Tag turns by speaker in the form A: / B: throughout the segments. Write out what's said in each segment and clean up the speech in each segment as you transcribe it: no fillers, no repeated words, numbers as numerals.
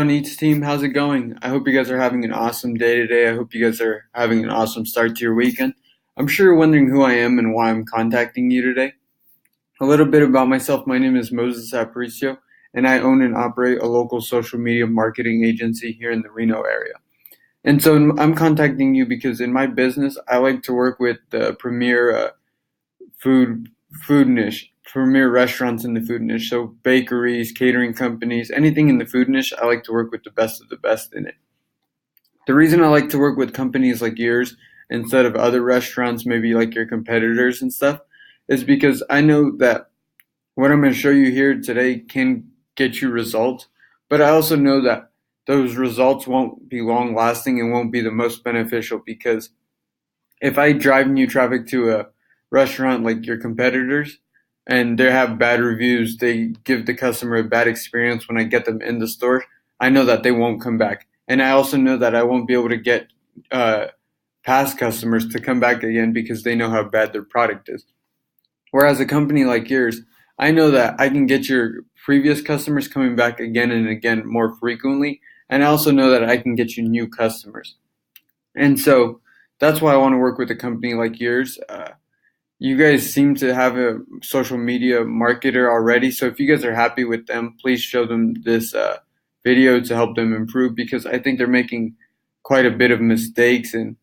A: Midtown Eats team. How's it going? I hope you guys are having an awesome day today. I hope you guys are having an awesome start to your weekend. I'm sure you're wondering who I am and why I'm contacting you today. A little bit about myself. My name is Moses Aparicio, and I own and operate a local social media marketing agency here in the Reno area. And so I'm contacting you because in my business, I like to work with the premier food food niche, premier restaurants in the food niche. So bakeries, catering companies, anything in the food niche, I like to work with the best of the best in it. The reason I like to work with companies like yours instead of other restaurants, maybe like your competitors and stuff, is because I know that what I'm going to show you here today can get you results, but I also know that those results won't be long lasting and won't be the most beneficial because if I drive new traffic to a restaurant like your competitors and they have bad reviews, they give the customer a bad experience when I get them in the store, I know that they won't come back. And I also know that I won't be able to get uh, past customers to come back again because they know how bad their product is. Whereas a company like yours, I know that I can get your previous customers coming back again and again more frequently. And I also know that I can get you new customers. And so that's why I want to work with a company like yours. You guys seem to have a social media marketer already. So if you guys are happy with them, please show them this video to help them improve because I think they're making quite a bit of mistakes and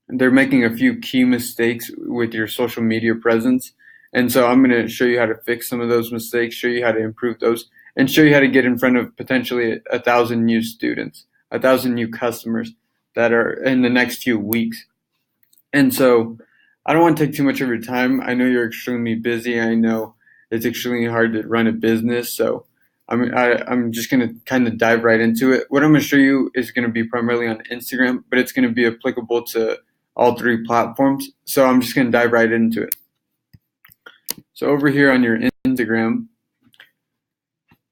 A: they're making a few key mistakes with your social media presence. And so I'm going to show you how to fix some of those mistakes, show you how to improve those, and show you how to get in front of potentially 1,000 new students, 1,000 new customers that are in the next few weeks. And so I don't want to take too much of your time. I know you're extremely busy. I know it's extremely hard to run a business. So I'm just going to kind of dive right into it. What I'm going to show you is going to be primarily on Instagram, but it's going to be applicable to all three platforms. So I'm just going to dive right into it. So over here on your Instagram,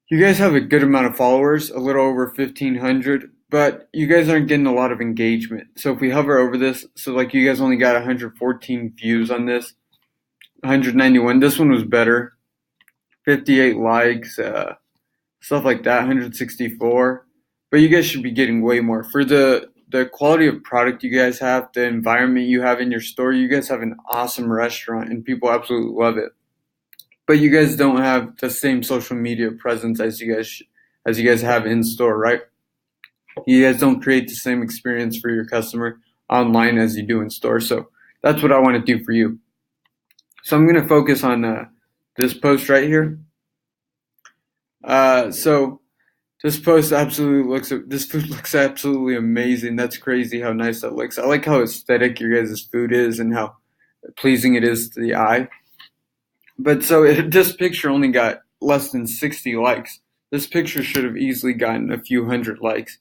A: you guys have a good amount of followers, a little over 1,500, but you guys aren't getting a lot of engagement. So if we hover over this, so like you guys only got 114 views on this, 191. This one was better, 58 likes, stuff like that, 164. But you guys should be getting way more. For the quality of product you guys have, the environment you have in your store, you guys have an awesome restaurant and people absolutely love it. But you guys don't have the same social media presence as you guys have in store, right? You guys don't create the same experience for your customer online as you do in store. So that's what I want to do for you. So I'm going to focus on this post right here. So this post this food looks absolutely amazing. That's crazy how nice that looks. I like how aesthetic your guys' food is and how pleasing it is to the eye. But so this picture only got less than 60 likes. This picture should have easily gotten a few hundred likes.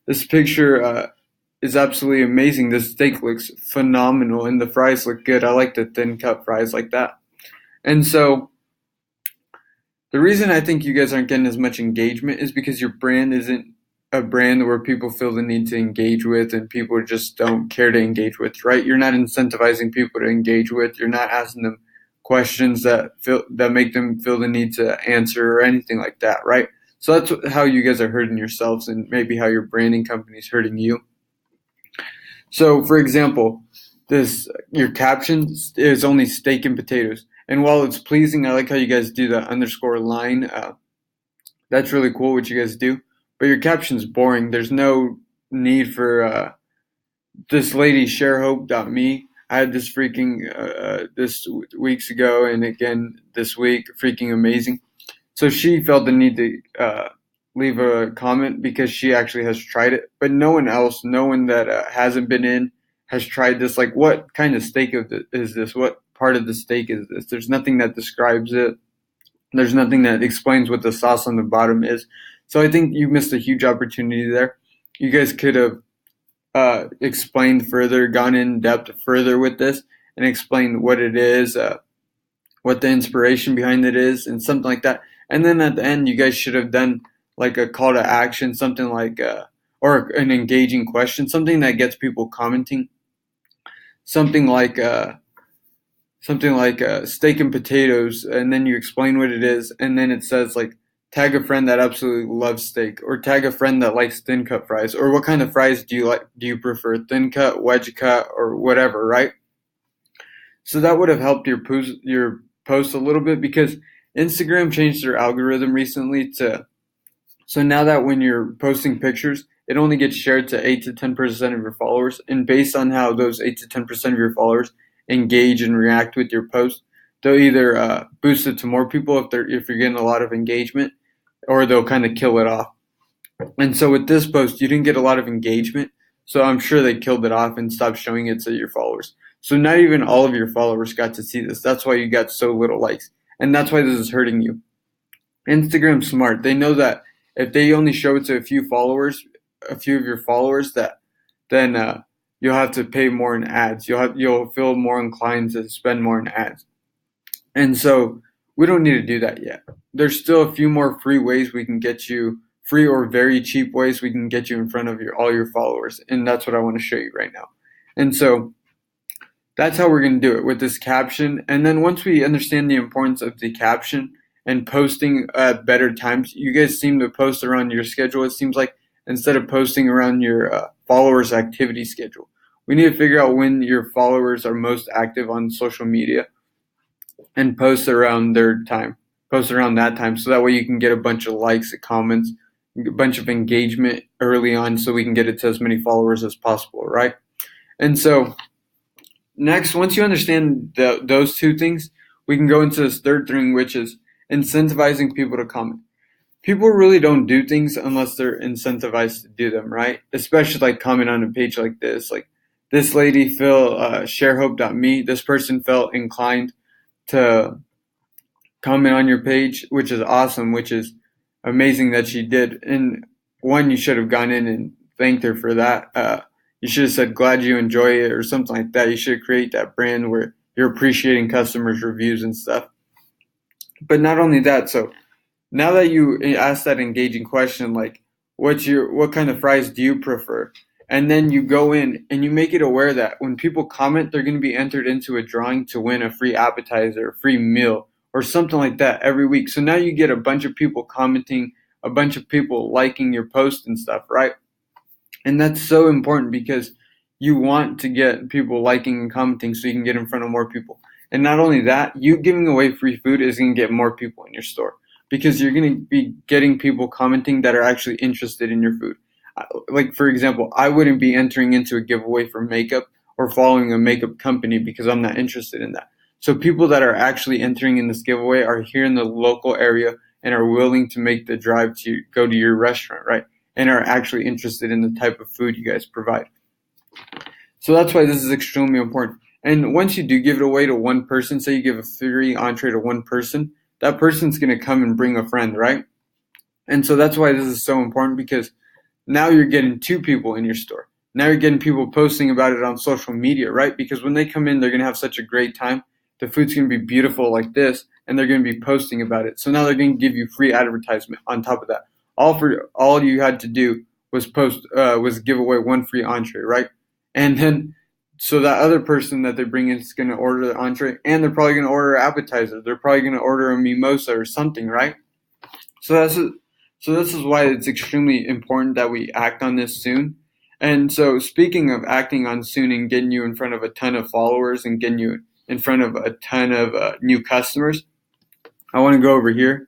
A: This picture is absolutely amazing. This steak looks phenomenal and the fries look good. I like the thin cut fries like that. And so the reason I think you guys aren't getting as much engagement is because your brand isn't a brand where people feel the need to engage with and people just don't care to engage with, right? You're not incentivizing people to engage with. You're not asking them questions that make them feel the need to answer or anything like that, right? So that's how you guys are hurting yourselves and maybe how your branding company is hurting you. So for example, your caption is only steak and potatoes. And while it's pleasing, I like how you guys do the underscore line. That's really cool what you guys do. But your caption's boring. There's no need for this lady, sharehope.me. I had this this weeks ago and again this week, freaking amazing. So she felt the need to leave a comment because she actually has tried it, but no one else, no one that hasn't been in has tried this. Like, what kind of steak is this? What part of the steak is this? There's nothing that describes it. There's nothing that explains what the sauce on the bottom is. So I think you missed a huge opportunity there. You guys could have explained further, gone in depth further with this and explained what it is, what the inspiration behind it is and something like that. And then at the end, you guys should have done like a call to action, something like, or an engaging question, something that gets people commenting, something like steak and potatoes. And then you explain what it is. And then it says like tag a friend that absolutely loves steak, or tag a friend that likes thin cut fries, or what kind of fries do you like? Do you prefer thin cut, wedge cut, or whatever, right? So that would have helped your post a little bit, because Instagram changed their algorithm recently to so now that when you're posting pictures, it only gets shared to 8 to 10% of your followers, and based on how those 8 to 10% of your followers engage and react with your post, they'll either boost it to more people if you're getting a lot of engagement, or they'll kind of kill it off. And so with this post, you didn't get a lot of engagement, so I'm sure they killed it off and stopped showing it to your followers. So not even all of your followers got to see this. That's why you got so little likes, and that's why this is hurting you. Instagram's smart. They know that if they only show it to a few of your followers, that then you'll have to pay more in ads. You'll feel more inclined to spend more in ads. And so we don't need to do that yet. There's still a few more free ways we can get you, free or very cheap ways we can get you in front of all your followers, and that's what I want to show you right now. And so that's how we're going to do it, with this caption. And then once we understand the importance of the caption and posting at better times, you guys seem to post around your schedule, it seems like, instead of posting around your followers' activity schedule. We need to figure out when your followers are most active on social media and post around their time. Post around that time, so that way you can get a bunch of likes and comments, a bunch of engagement early on, so we can get it to as many followers as possible, right? And so next, once you understand those two things, we can go into this third thing, which is incentivizing people to comment. People really don't do things unless they're incentivized to do them, right? Especially like comment on a page like this. Like this lady, Phil, sharehope.me, this person felt inclined to comment on your page, which is awesome, which is amazing that she did. And one, you should have gone in and thanked her for that. You should have said, glad you enjoy it, or something like that. You should create that brand where you're appreciating customers' reviews and stuff. But not only that, so now that you ask that engaging question, like, what kind of fries do you prefer? And then you go in and you make it aware that when people comment, they're going to be entered into a drawing to win a free appetizer, a free meal, or something like that every week. So now you get a bunch of people commenting, a bunch of people liking your post and stuff, right? And that's so important, because you want to get people liking and commenting so you can get in front of more people. And not only that, you giving away free food is going to get more people in your store, because you're going to be getting people commenting that are actually interested in your food. Like, for example, I wouldn't be entering into a giveaway for makeup or following a makeup company, because I'm not interested in that. So people that are actually entering in this giveaway are here in the local area and are willing to make the drive to go to your restaurant, right? And are actually interested in the type of food you guys provide. So that's why this is extremely important. And once you do give it away to one person, say you give a free entree to one person, that person's going to come and bring a friend, right? And so that's why this is so important, because now you're getting two people in your store. Now you're getting people posting about it on social media, right? Because when they come in, they're going to have such a great time. The food's going to be beautiful like this, and they're going to be posting about it. So now they're going to give you free advertisement on top of that. All you had to do was give away one free entree, right? And then so that other person that they bring in is going to order the entree, and they're probably going to order an appetizer. They're probably going to order a mimosa or something, right? So this is why it's extremely important that we act on this soon. And so speaking of acting on soon and getting you in front of a ton of followers and getting you in front of a ton of new customers, I want to go over here.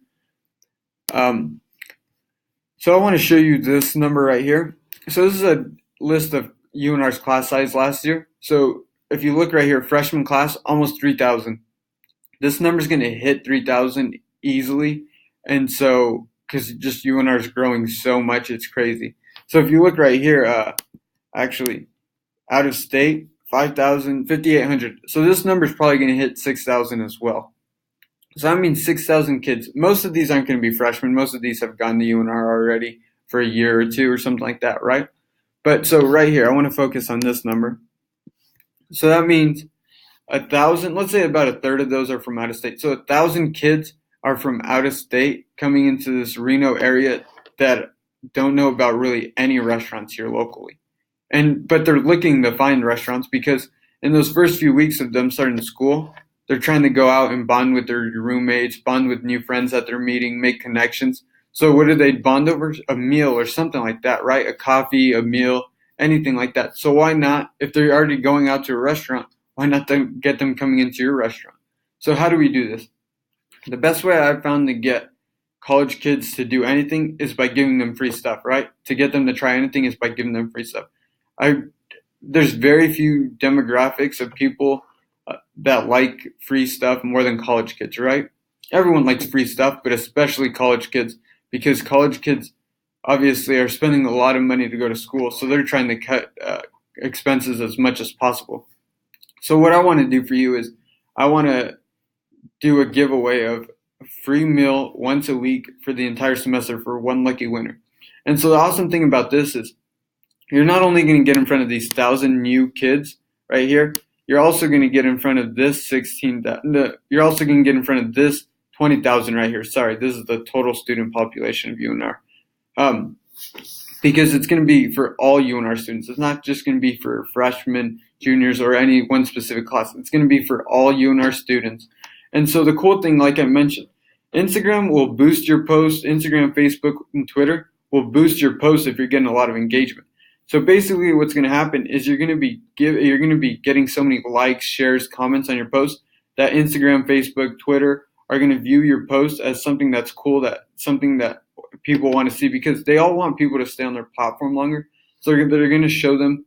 A: So I want to show you this number right here. So this is a list of UNR's class size last year. So if you look right here, freshman class, almost 3,000. This number is going to hit 3,000 easily. And so, because just UNR is growing so much, it's crazy. So if you look right here, actually, out of state, 5,000, 5,800. So this number is probably going to hit 6,000 as well. So that means 6,000 kids. Most of these aren't going to be freshmen. Most of these have gone to UNR already for a year or two or something like that, right? But so right here, I want to focus on this number. So that means 1,000, let's say about a third of those are from out of state. So 1,000 kids are from out of state coming into this Reno area that don't know about really any restaurants here locally. But they're looking to find restaurants, because in those first few weeks of them starting school, they're trying to go out and bond with their roommates, bond with new friends that they're meeting, make connections. So what do they bond over? A meal or something like that, right? A coffee, a meal, anything like that. So why not, if they're already going out to a restaurant, why not get them coming into your restaurant? So how do we do this? The best way I've found to get college kids to do anything is by giving them free stuff, right? To get them to try anything is by giving them free stuff. I There's very few demographics of people that like free stuff more than college kids, right? Everyone likes free stuff, but especially college kids, because college kids obviously are spending a lot of money to go to school, so they're trying to cut expenses as much as possible. So what I want to do for you is I want to do a giveaway of a free meal once a week for the entire semester for one lucky winner. And so the awesome thing about this is you're not only going to get in front of these 1,000 new kids right here, you're also going to get in front of this 16,000. You're also going to get in front of this 20,000 right here. Sorry, this is the total student population of UNR. Because it's going to be for all UNR students. It's not just going to be for freshmen, juniors, or any one specific class. It's going to be for all UNR students. And so the cool thing, like I mentioned, Instagram will boost your posts. Instagram, Facebook, and Twitter will boost your posts if you're getting a lot of engagement. So basically what's going to happen is you're going to be getting so many likes, shares, comments on your post that Instagram, Facebook, Twitter are going to view your post as something that's cool, something that people want to see, because they all want people to stay on their platform longer. So they're going to show them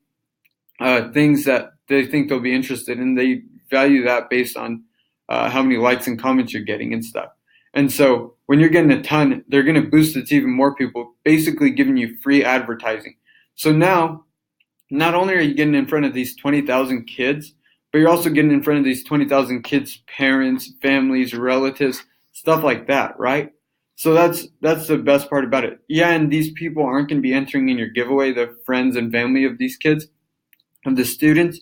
A: things that they think they'll be interested in. They value that based on how many likes and comments you're getting and stuff. And so when you're getting a ton, they're going to boost it to even more people, basically giving you free advertising. So now, not only are you getting in front of these 20,000 kids, but you're also getting in front of these 20,000 kids' parents, families, relatives, stuff like that, right? So that's the best part about it. Yeah, and these people aren't going to be entering in your giveaway, the friends and family of these kids, of the students,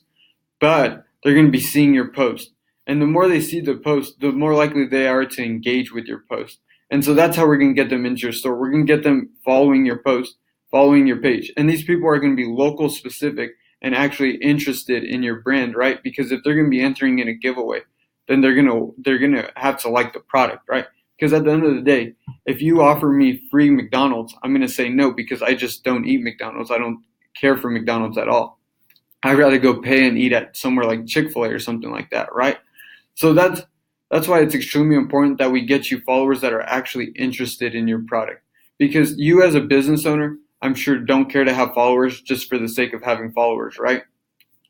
A: but they're going to be seeing your post. And the more they see the post, the more likely they are to engage with your post. And so that's how we're going to get them into your store. We're going to get them following your post, following your page. And these people are going to be local specific and actually interested in your brand, right? Because if they're going to be entering in a giveaway, then they're going to have to like the product, right? Because at the end of the day, if you offer me free McDonald's, I'm going to say no, because I just don't eat McDonald's. I don't care for McDonald's at all. I'd rather go pay and eat at somewhere like Chick-fil-A or something like that, right? So that's why it's extremely important that we get you followers that are actually interested in your product. Because you as a business owner, I'm sure, don't care to have followers just for the sake of having followers, right?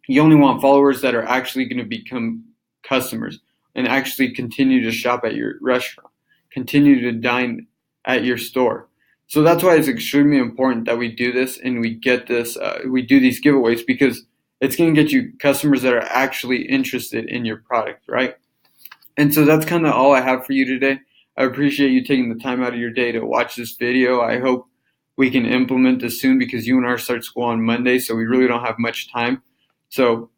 A: You only want followers that are actually going to become customers and actually continue to shop at your restaurant, continue to dine at your store. So that's why it's extremely important that we do this and we get this, we do these giveaways, because it's going to get you customers that are actually interested in your product, right? And so that's kind of all I have for you today. I appreciate you taking the time out of your day to watch this video. I hope we can implement this soon, because UNR starts school on Monday, so we really don't have much time. So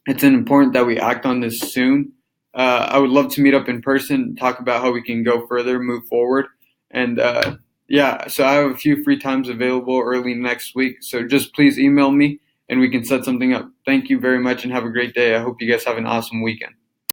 A: it's important that we act on this soon. I would love to meet up in person, talk about how we can go further, move forward. And so I have a few free times available early next week. So just please email me and we can set something up. Thank you very much and have a great day. I hope you guys have an awesome weekend.